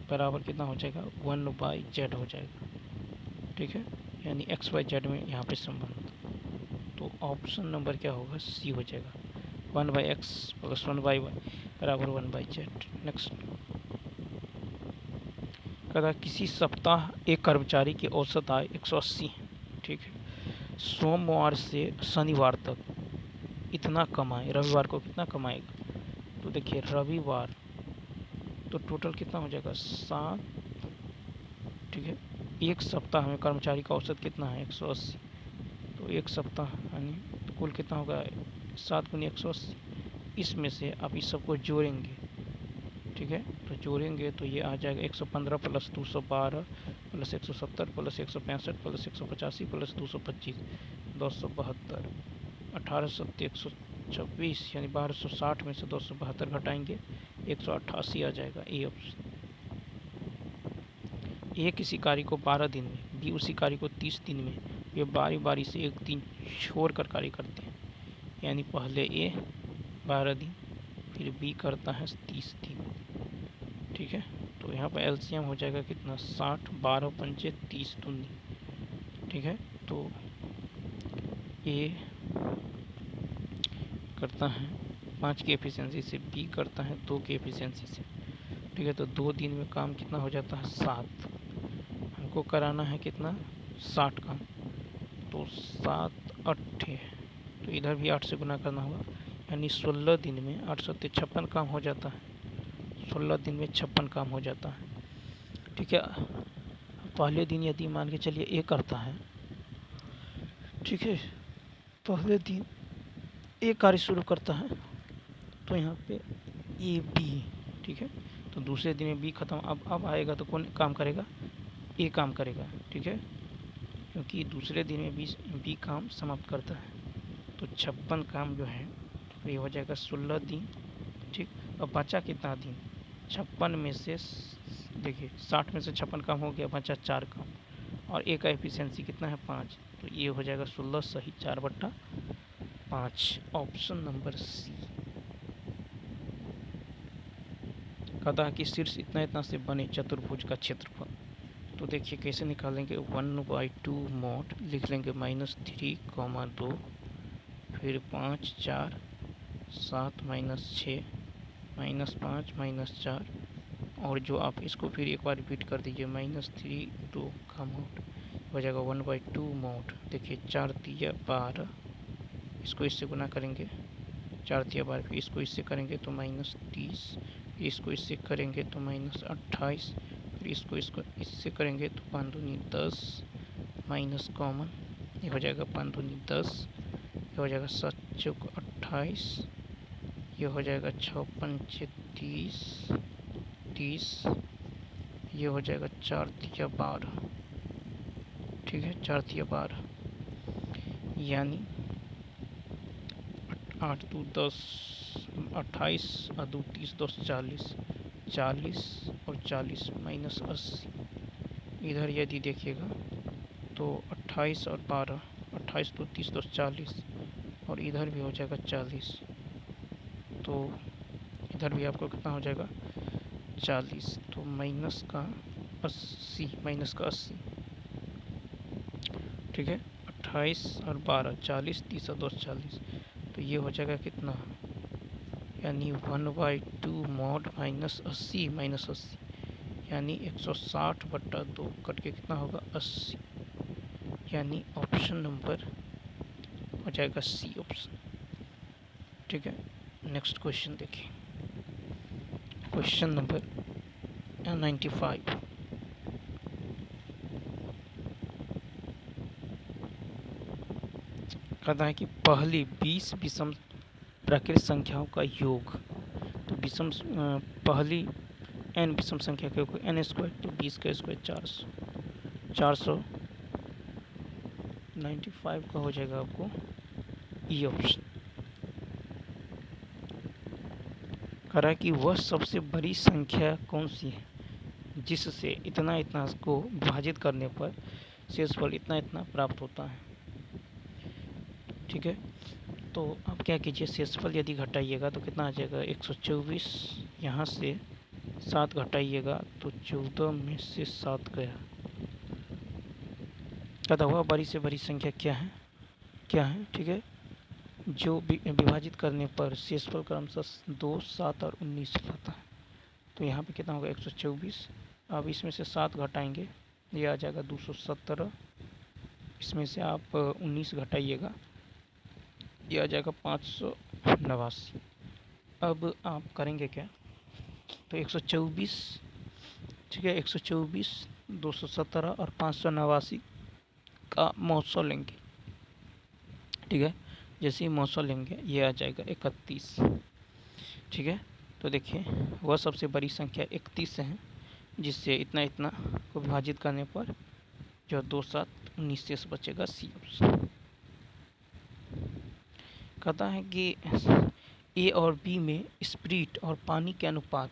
बराबर कितना हो जाएगा, 1/z हो जाएगा। ठीक है, यानी XYZ में यहाँ पे संबंध, तो ऑप्शन नंबर क्या होगा, सी हो जाएगा, 1/x + 1/y बराबर 1/z। नेक्स्ट, कहता किसी सप्ताह एक कर्मचारी की औसत आय 180 है। ठीक है, सोमवार से शनिवार तक इतना कमाए, रविवार को कितना कमाएगा, तो देखिए रविवार तो टोटल कितना हो जाएगा, 7। ठीक है, एक सप्ताह में कर्मचारी का औसत कितना है, 180, तो एक सप्ताह यानी तो कुल कितना होगा, 7 × 180। इसमें से आप इस सबको जोड़ेंगे। ठीक है, तो जोड़ेंगे तो ये आ जाएगा 115 + 212 + 170 + 165 + 185 + 225 272 18 + 126, यानी 1260 में से 272 घटाएंगे 188 आ जाएगा। A option. ए किसी कार्य को 12 दिन में, बी उसी कार्य को 30 दिन में, वे बारी बारी से एक दिन छोड़कर कार्य करते हैं, यानी पहले ए 12 दिन फिर बी करता है 30 दिन। ठीक है, तो यहाँ पर एलसीएम हो जाएगा कितना, 60, 12 × 5 = 30 दूनी। ठीक है, तो ए करता है 5 की एफिशिएंसी से, बी करता है 2 की एफिशिएंसी से। ठीक है, तो 2 दिन में काम कितना हो जाता है, 7। आपको कराना है कितना, 60 काम। तो 7 8 तो इधर भी 8 से गुना करना होगा, यानी 16 दिन में 8 सत्ते 56 काम हो जाता है। 16 दिन में 56 काम हो जाता है। ठीक है, पहले दिन यदि मान के चलिए ए करता है, ठीक है, पहले दिन ए कार्य शुरू करता है, तो यहाँ पे ए बी, ठीक है, तो दूसरे दिन में बी खत्म, अब आएगा तो कौन काम करेगा, ए काम करेगा, ठीक है, क्योंकि दूसरे दिन में बी काम समाप्त करता है। तो 56 काम जो है तो ये हो जाएगा 16 दिन, ठीक। अब बचा कितना दिन, 56 में से देखिए 60 में से 56 काम हो गया, बचा 4 काम, और ए का एफिशिएंसी कितना है 5, तो ये हो जाएगा 16 सही 4/5, ऑप्शन नंबर सी। कहता है कि शीर्ष इतना इतना से बने चतुर्भुज का क्षेत्रफल। तो देखिए कैसे निकालेंगे, 1/2 mod लिख लेंगे, -3, 2, फिर 5 4 7 -6 -5 -4, और जो आप इसको फिर एक बार रिपीट कर दीजिए, -3 2 का mod हो जाएगा 1/2 mod। देखिए 4 तिया 12, इसको इससे गुना करेंगे, 4 तिया 12, फिर इसको इससे करेंगे तो -30, इसको इससे करेंगे तो -28, फिर इसको इससे करेंगे तो 5 दूनी 10, माइनस कॉमन, ये हो जाएगा 5 दूनी 10, ये हो जाएगा 7 चौक 28, ये हो जाएगा 6 पंचे 30, ये हो जाएगा 4 तिया 12, ठीक है, 4 तिया 12, यानी 8 2 10 28 और 2 30 10 40, 40 और 40 -80। इधर यदि देखिएगा तो 28 और 12, 28 2 30 10 40, और इधर भी हो जाएगा 40, तो इधर भी आपको कितना हो जाएगा 40, तो माइनस का 80, ठीक है, 28 और 12 40, 30 और 10 40, तो ये हो जाएगा कितना, यानी 1/2 mod -80 -80, यानी 160/2 कट के कितना होगा 80, यानी ऑप्शन नंबर हो जाएगा सी ऑप्शन। ठीक है, नेक्स्ट क्वेश्चन देखिए, क्वेश्चन नंबर 95। कहता है कि पहली 20 विषम प्राकृत संख्याओं का योग, तो पहली n विषम संख्या का योग n स्क्वायर, तो 20 का स्क्वायर 495 का हो जाएगा आपको ई ऑप्शन। कह रहा है कि वह सबसे बड़ी संख्या कौन सी है जिससे इतना इतना को विभाजित करने पर शेषफल इतना इतना प्राप्त होता है। ठीक है, तो आप क्या कीजिए, शेषफल यदि घटाइएगा तो कितना आ जाएगा 124, यहाँ से 7 घटाइएगा तो 14 में से 7 गया। कहता हुआ बड़ी से बड़ी संख्या क्या है, ठीक है, जो विभाजित करने पर शेषफल क्रमशः 2 7 और 19 आता है। तो यहाँ पे कितना होगा 124, अब इसमें से 7 घटाएंगे, ये आ जाएगा 217, इसमें से आप 19 घटाइएगा, ये आ जाएगा 589। अब आप करेंगे क्या, तो 124, ठीक है, 124 217 और 589 का महोत्सव लेंगे। ठीक है, जैसे ही महोत्सव लेंगे ये आ जाएगा 31। ठीक है, तो देखिए वह सबसे बड़ी संख्या 31 है जिससे इतना इतना को विभाजित करने पर जो 2 7 19 शेष बचेगा सी ऑप्शन। कहता है कि ए और बी में स्प्रिट और पानी के अनुपात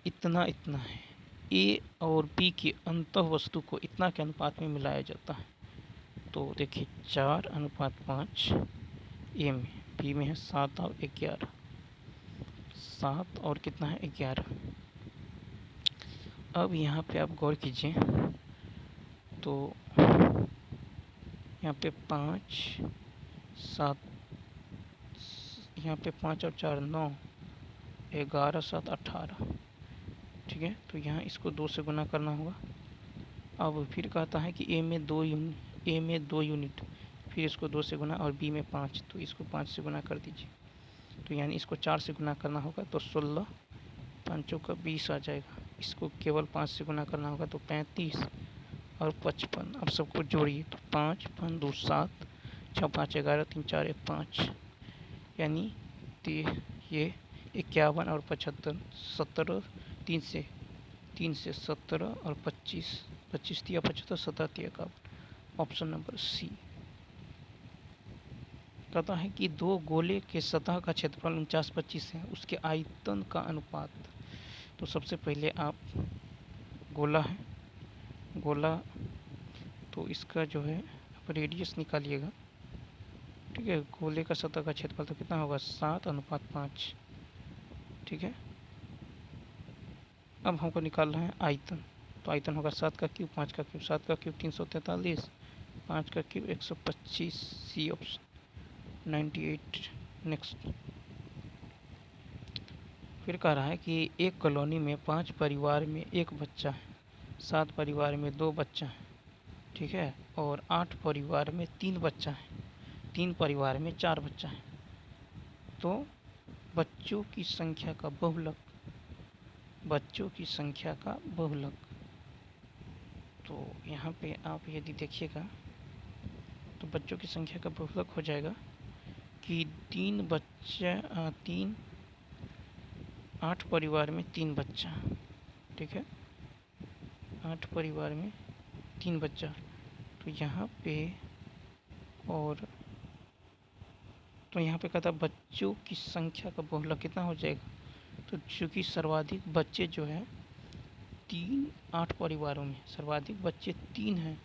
इतना इतना है, ए और बी की अंतः वस्तु को इतना के अनुपात में मिलाया जाता है। तो देखिए 4:5 ए में, बी में है 7 और 11, 7 और कितना है 11। अब यहाँ पे आप गौर कीजिए तो यहाँ पे 5 7, यहाँ पे 5 और 4 9, 11 7 18। ठीक है, तो यहाँ इसको 2 से गुना करना होगा, अब फिर कहता है कि ए में 2 यूनिट, फिर इसको 2 से गुना और बी में 5, तो इसको 5 से गुना कर दीजिए। तो यानी इसको 4 से गुना करना होगा तो 16, 5 का 20 आ जाएगा। इसको केवल 5 से गुना करना होगा तो 35 और 55। अब सबको जोड़िए तो 5 5 2 7, 6 5 11, 3 4 1 5, यानी ये 51 और 75, 17, 3 से 17 और 25, 25 तिया 75, 17 तिया 51। Option number C. कहता है कि दो गोले के सतह का क्षेत्रफल 49-25 है, उसके आयतन का अनुपात। तो सबसे पहले आप गोला है, गोला तो इसका जो है आप रेडियस निकालिएगा। ठीक है, गोले का सतह का क्षेत्रफल तो कितना होगा 7:5। ठीक है, अब हमको निकालना है आयतन। तो आयतन होगा 7 का क्यूब 5 का क्यूब, 7 का क्यूब 343, 5 का क्यूब 125। C option 98। नेक्स्ट फिर कह रहा है कि एक कॉलोनी में 5 परिवार में 1 बच्चा है, 7 परिवार में 2 बच्चा है, ठीक है, और 8 परिवार में 3 बच्चा है, 3 परिवार में 4 बच्चा है। तो बच्चों की संख्या का बहुलक, बच्चों की संख्या का बहुलक। तो यहाँ पे आप यदि देखिएगा तो बच्चों की संख्या का बहुलक हो जाएगा कि 8 परिवार में 3 बच्चा, ठीक है, 8 परिवार में 3 बच्चा। तो यहाँ पे और तो यहाँ पे कहता बच्चों की संख्या का बहुलक कितना हो जाएगा। तो चूँकि सर्वाधिक बच्चे जो है 8 परिवारों में, सर्वाधिक बच्चे 3 हैं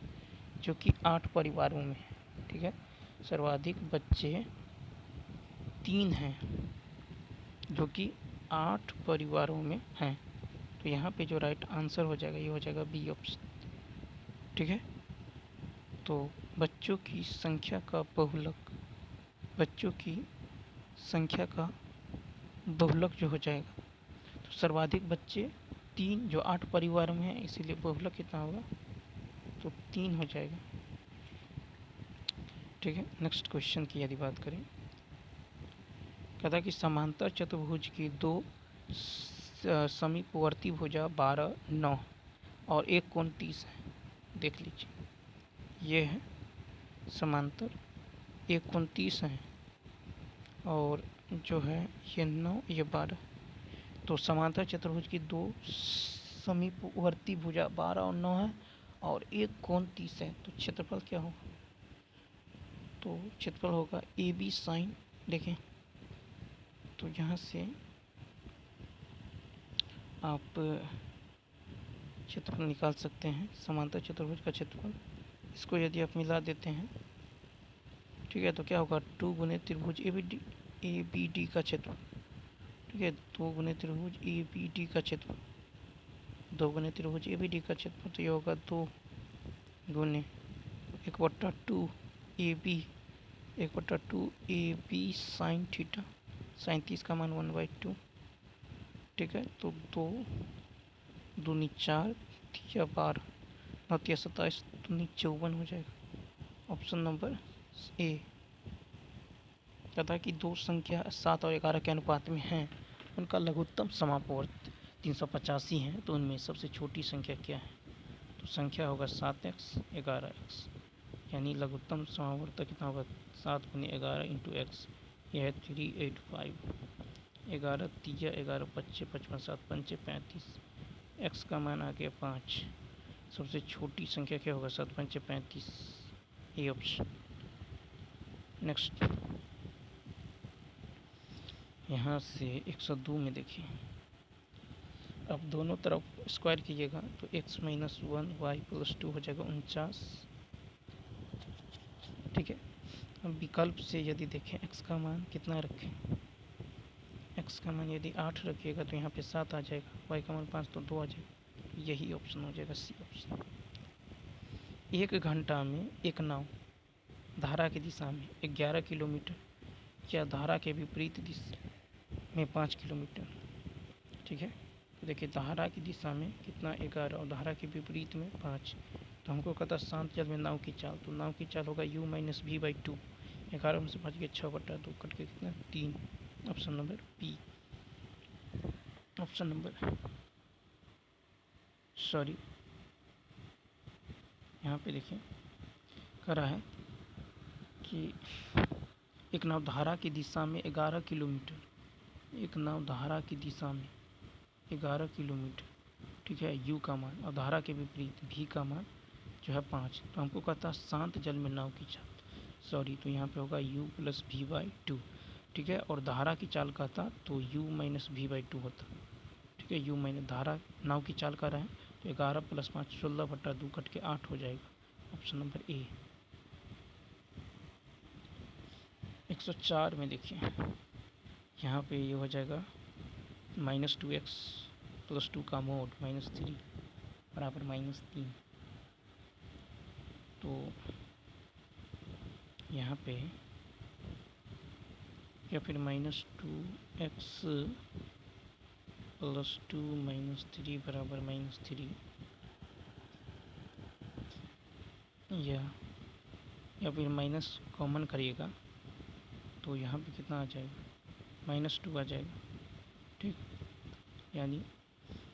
जो कि 8 परिवारों में, ठीक है, सर्वाधिक बच्चे 3 हैं जो कि 8 परिवारों में हैं। तो यहाँ पे जो राइट आंसर हो जाएगा ये हो जाएगा बी ऑप्शन। ठीक है, तो बच्चों की संख्या का बहुलक, बच्चों की संख्या का बहुलक जो हो जाएगा तो सर्वाधिक बच्चे 3 जो 8 परिवार में है, इसीलिए बहुलक कितना होगा तो 3 हो जाएगा। ठीक है, नेक्स्ट क्वेश्चन की यदि बात करें, कहता कि समांतर चतुर्भुज की 2 समीपवर्ती भुजा 12, 9 और एक कोण 30 है। देख लीजिए, ये है समांतर, एक कोण 30 है और जो है ये 9 ये 12। तो समांतर चतुर्भुज की 2 समीपवर्ती भुजा 12 और 9 है और एक कोण 30 है। तो क्षेत्रफल क्या होगा, तो क्षेत्रफल होगा ए बी साइन। देखें तो यहाँ से आप क्षेत्रफल निकाल सकते हैं, समांतर चतुर्भुज का क्षेत्रफल। इसको यदि आप मिला देते हैं, ठीक है, तो क्या होगा 2 गुने त्रिभुज ए बी डी का क्षेत्रफल, ठीक है, 2 गुने त्रिभुज ए बी डी का क्षेत्रफल, 2 गुने त्रिभुज ए बी डी का क्षेत्रफल। तो ये होगा 2 गुने 1/2 A B, 1/2 A B sine theta, sine 30 का मान 1/2। ठीक है, तो 2 दूनी 4 या 12, 9 या 27, दूनी 54 हो जाएगा। Option number A. कहता है कि 2 संख्या 7 और 11 के अनुपात में हैं, उनका लघुत्तम समापवर्त 385 है, तो उनमें सबसे छोटी संख्या क्या है। तो संख्या होगा 7x 11x, यानी लघुत्तम समावर्त कितना होगा 7 गुने 11 इंटू एक्स, यह है 385। 11 तिया 11 25 55 7 पंचे 35, एक्स का मान आ गया 5। सबसे छोटी संख्या क्या होगा 7 पंचे 35, ए ऑप्शन। नेक्स्ट यहाँ से 102 में देखिए, अब दोनों तरफ स्क्वायर कीजिएगा तो x - 1 y + 2 हो जाएगा 49। ठीक है, अब विकल्प से यदि देखें x का मान कितना रखें, x का मान यदि 8 रखिएगा तो यहाँ पे 7 आ जाएगा, y का मान 5 तो 2 आ जाएगा। यही ऑप्शन हो जाएगा सी ऑप्शन। 1 घंटा में एक नाव धारा की दिशा में 11 किलोमीटर या धारा के विपरीत दिशा में 5 किलोमीटर, ठीक है, तो देखिए धारा की दिशा में कितना 11 और धारा के विपरीत में 5, तो हमको कहता है शांत जल में नाव की चाल, तो नाव की चाल होगा u माइनस वी बाई 2। 11 में से बच गया 6/2, कट के कितना 3। Option number B. Option number sorry यहाँ पे देखिए कह रहा है कि एक नाव धारा की दिशा में 11 किलोमीटर, एक नाव धारा की दिशा में 11 किलोमीटर, ठीक है, u का मान, और धारा के विपरीत v का मान जो है 5। तो हमको कहता है शांत जल में नाव की चाल, सॉरी, तो यहाँ पे होगा u प्लस वी बाई 2, ठीक है, और धारा की चाल कहता तो u माइनस वी बाई 2 होता, ठीक है, u माइनस धारा नाव की चाल कर रहे हैं तो 11 प्लस 5 16/2, कट के 8 हो जाएगा। Option number A. 104 में देखिए यहाँ पे ये हो जाएगा -2x प्लस 2 का मोड -3 बराबर -3। तो यहाँ पे या फिर -2x प्लस 2 -3 बराबर -3, या फिर माइनस कॉमन करिएगा तो यहाँ पे कितना आ जाएगा -2 आ जाएगा, ठीक, यानी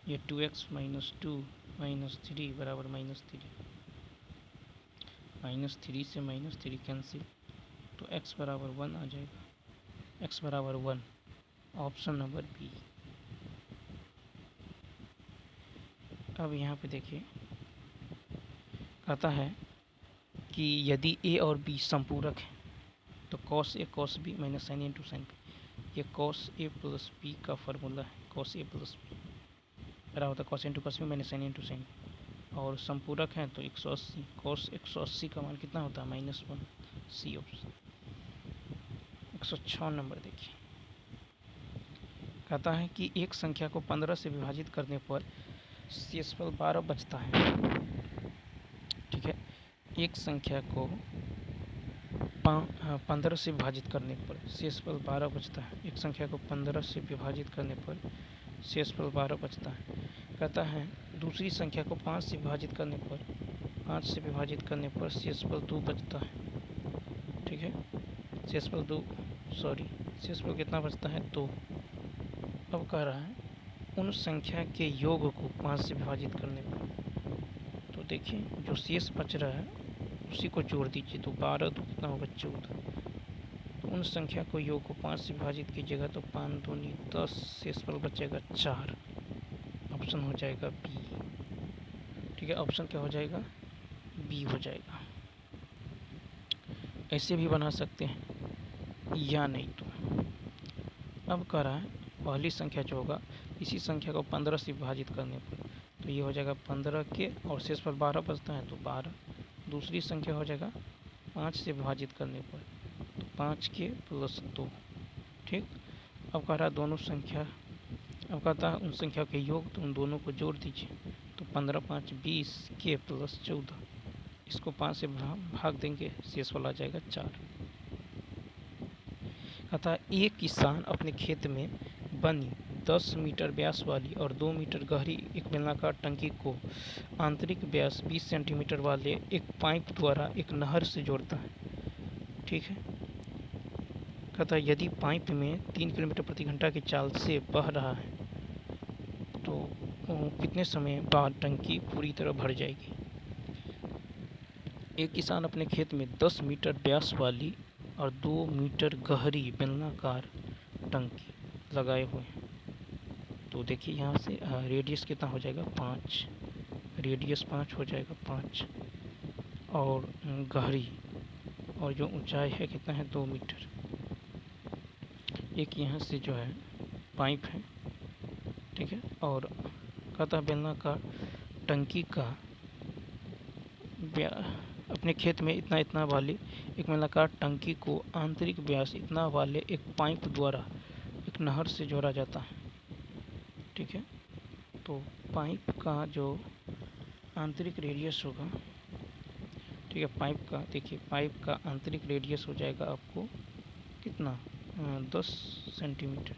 ये 2x माइनस 2 -3 बराबर -3, -3 से -3 कैंसिल, तो x बराबर 1 आ जाएगा, x बराबर 1। Option number B. अब यहाँ पे देखिए कहता है कि यदि a और b संपूरक हैं तो cos a cos b minus sine into sine b, ये cos a प्लस b का फार्मूला है, cos a प्लस b बराबर होता है cos into cos b minus sine into sine b, और संपूरक हैं तो 180, cos 180 का मान कितना होता है -1, सी ऑप्शन। 106 नंबर देखिए कहता है कि एक संख्या को 15 से विभाजित करने पर शेषफल 12 बचता है, ठीक है, एक संख्या को 15 से विभाजित करने पर शेषफल 12 बचता है, एक संख्या को 15 से विभाजित करने पर शेषफल 12 बचता है। कहता है दूसरी संख्या को 5 से विभाजित करने पर शेषफल 2 बचता है, ठीक है, शेषफल 2 शेषफल कितना बचता है 2। अब कह रहा है उन संख्या के योग को 5 से विभाजित करने पर, तो देखिए जो शेष बच रहा है उसी को जोड़ दीजिए, तो 12 तो कितना होगा 14। तो उन संख्या को योग को 5 से विभाजित कीजिएगा तो 5 दूनी 10, शेषफल बचेगा 4। ऑप्शन हो जाएगा बी, ठीक है, ऑप्शन क्या हो जाएगा बी हो जाएगा। ऐसे भी बना सकते हैं या नहीं। तो अब कह रहा है पहली संख्या जो होगा इसी संख्या को 15 से विभाजित करने पर, तो ये हो जाएगा 15 के और शेषफल 12 बचता है तो 12। दूसरी संख्या हो जाएगा 5 से विभाजित करने पर, तो 5 के प्लस 2, ठीक। अब कह रहा है दोनों संख्या, अब कहता है उन संख्या के योग, तो उन दोनों को जोड़ दीजिए, तो 15 5 20 के प्लस 14, इसको 5 से भाग देंगे, शेषफल आ जाएगा 4। कहता है एक किसान अपने खेत में बनी 10 मीटर व्यास वाली और 2 मीटर गहरी एक बेलनाकार टंकी को आंतरिक व्यास 20 सेंटीमीटर वाले एक पाइप द्वारा एक नहर से जोड़ता है, ठीक है। कहता है यदि पाइप में 3 किलोमीटर प्रति घंटा की चाल से बह रहा है तो कितने समय बाद टंकी पूरी तरह भर जाएगी। एक किसान अपने खेत में 10 मीटर व्यास वाली और 2 मीटर गहरी बेलनाकार टंकी लगाए हुए हैं, तो देखिए यहाँ से रेडियस कितना हो जाएगा 5, रेडियस 5 हो जाएगा 5, और गहरी और जो ऊंचाई है कितना है 2 मीटर। एक यहाँ से जो है पाइप है, ठीक है, और कहता है बेलनाकार टंकी का अपने खेत में इतना इतना वाली एक बेलनाकार टंकी को आंतरिक व्यास इतना वाले एक पाइप द्वारा एक नहर से जोड़ा जाता है, ठीक है। तो पाइप का जो आंतरिक रेडियस होगा, ठीक है, पाइप का देखिए पाइप का आंतरिक रेडियस हो जाएगा आपको कितना 10 सेंटीमीटर,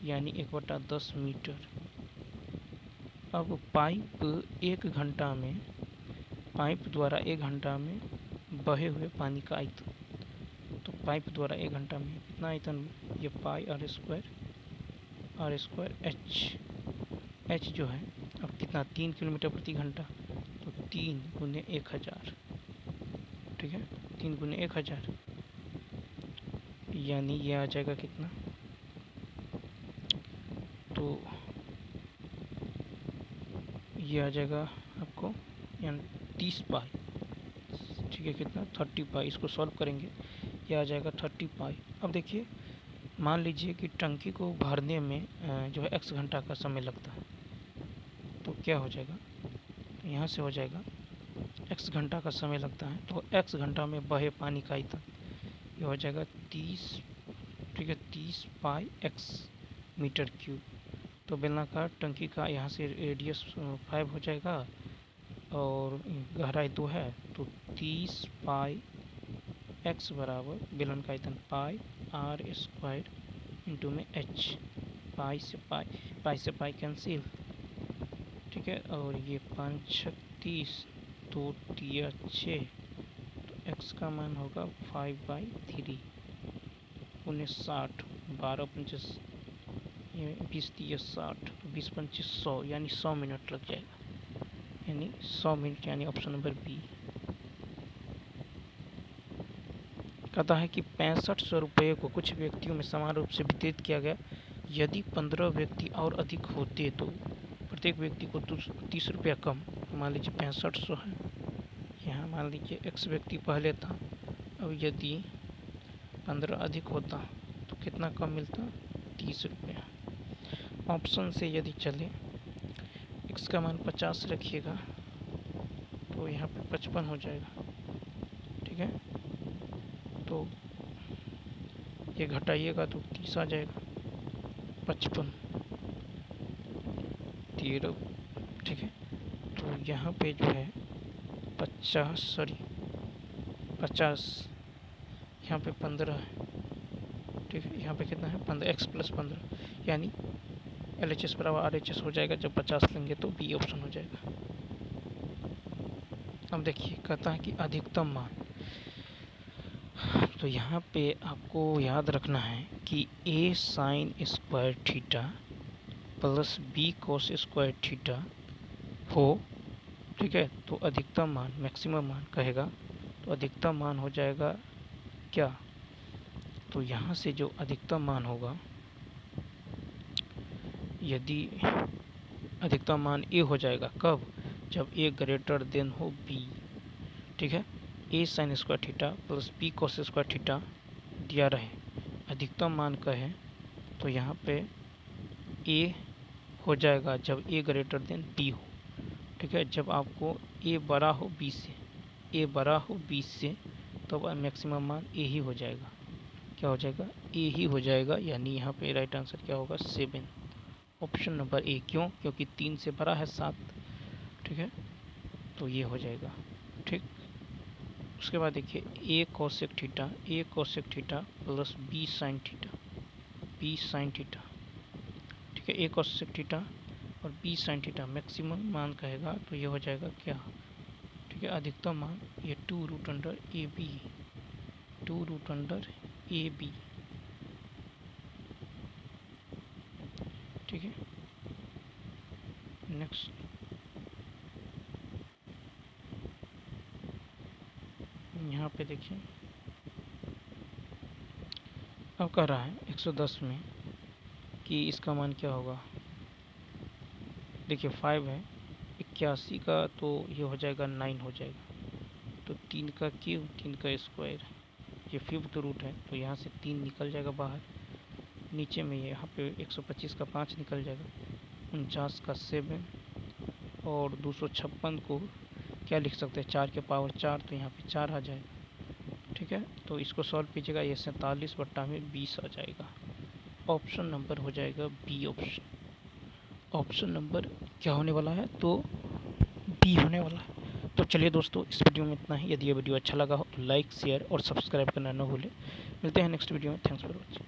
यानी 1/10 मीटर। अब पाइप 1 घंटा में पाइप द्वारा 1 घंटा में बहे हुए पानी का आयतन। तो पाइप द्वारा 1 घंटा में कितना आयतन, ये पाई आर स्क्वायर एच जो है अब कितना 3 किलोमीटर प्रति घंटा, तो 3 गुने 1000, ठीक है, 3 गुने 1000 यानी ये आ जाएगा कितना, तो ये आ जाएगा आपको यानी 30 पाई, ठीक है, कितना 30 पाई। इसको सॉल्व करेंगे, ये आ जाएगा 30 पाई। अब देखिए मान लीजिए कि टंकी को भरने में जो है x घंटा का समय लगता है, तो क्या हो जाएगा, तो यहाँ से हो जाएगा x घंटा का समय लगता है, तो x घंटा में बहे पानी का आयतन ये हो जाएगा 30, ठीक है, 30 पाई x मीटर क्यूब। तो बेलनाकार टंकी का यहाँ से रेडियस 5 हो जाएगा और गहराई 2 है, तो 30 पाई x बराबर बेलन का आयतन पाई आर स्क्वायर इंटू में h, पाई से पाई कैंसिल, ठीक है, और ये 5 36 2 3 6, तो x का मान होगा 5/3 उन्नीस 60, 12 25 20 30 60, 20 25 100 यानी 100 मिनट लग जाएगा, यानी 100 मिनट, यानी ऑप्शन नंबर बी। कहता है कि 6500 रुपये को कुछ व्यक्तियों में समान रूप से वितरित किया गया, यदि 15 व्यक्ति और अधिक होते तो प्रत्येक व्यक्ति को 30 रुपया कम। मान लीजिए 6500 है, यहाँ मान लीजिए x व्यक्ति पहले था, अब यदि 15 अधिक होता तो कितना कम मिलता, 30 रुपया। ऑप्शन से यदि चले x का मान 50 रखिएगा तो यहाँ पे 55 हो जाएगा, ठीक है, तो ये घटाइएगा तो 30 आ जाएगा, 55 13, ठीक है, तो यहाँ पे जो है 50 यहाँ पे 15 है, ठीक है, यहाँ पे कितना है 15 x + 15 यानी LHS बराबर RHS हो जाएगा। जब 50 लेंगे तो बी ऑप्शन हो जाएगा। अब देखिए कहता है कि अधिकतम मान, तो यहाँ पे आपको याद रखना है कि a sin square theta plus b cos square theta हो, ठीक है, तो अधिकतम मान मैक्सिमम मान कहेगा, तो अधिकतम मान हो जाएगा क्या, तो यहाँ से जो अधिकतम मान होगा, यदि अधिकतम मान a हो जाएगा कब, जब a ग्रेटर देन हो b, ठीक है, a sin square theta plus b cos square theta दिया रहे, अधिकतम मान कहे तो यहाँ पे a हो जाएगा जब a ग्रेटर देन b हो, ठीक है, जब आपको a बड़ा हो b से, तो मैक्सिमम मान a ही हो जाएगा, क्या हो जाएगा, a ही हो जाएगा, यानी यहाँ पे राइट आंसर क्या होगा 7, ऑप्शन नंबर ए। क्यों, क्योंकि 3 से बड़ा है 7, ठीक है, तो ये हो जाएगा, ठीक। उसके बाद देखिए a cosec theta plus b sin theta, ठीक है, a cosec थीटा और b sin थीटा मैक्सिमम मान कहेगा, तो ये हो जाएगा क्या, ठीक है, अधिकतम मान ये 2√AB, ठीक है। नेक्स्ट यहाँ पे देखिए अब कह रहा है 110 में कि इसका मान क्या होगा, देखिए 5 है, 81 का तो ये हो जाएगा 9 हो जाएगा, तो 3 का क्यूब 3 का स्क्वायर, ये 5th रूट है, तो यहाँ से 3 निकल जाएगा बाहर, नीचे में ये यहाँ पे 125 का 5 निकल जाएगा, 49 का 7 और 256 को क्या लिख सकते हैं 4 के पावर 4, तो यहाँ पे 4 आ जाएगा, ठीक है, तो इसको सॉल्व कीजिएगा, ये 47/20 आ जाएगा, ऑप्शन नंबर हो जाएगा बी ऑप्शन नंबर क्या होने वाला है, तो बी होने वाला है। तो चलिए दोस्तों इस वीडियो में इतना ही, यदि ये वीडियो अच्छा लगा हो तो लाइक शेयर और सब्सक्राइब करना न भूलें। मिलते हैं नेक्स्ट वीडियो में, थैंक्स फॉर वॉचिंग।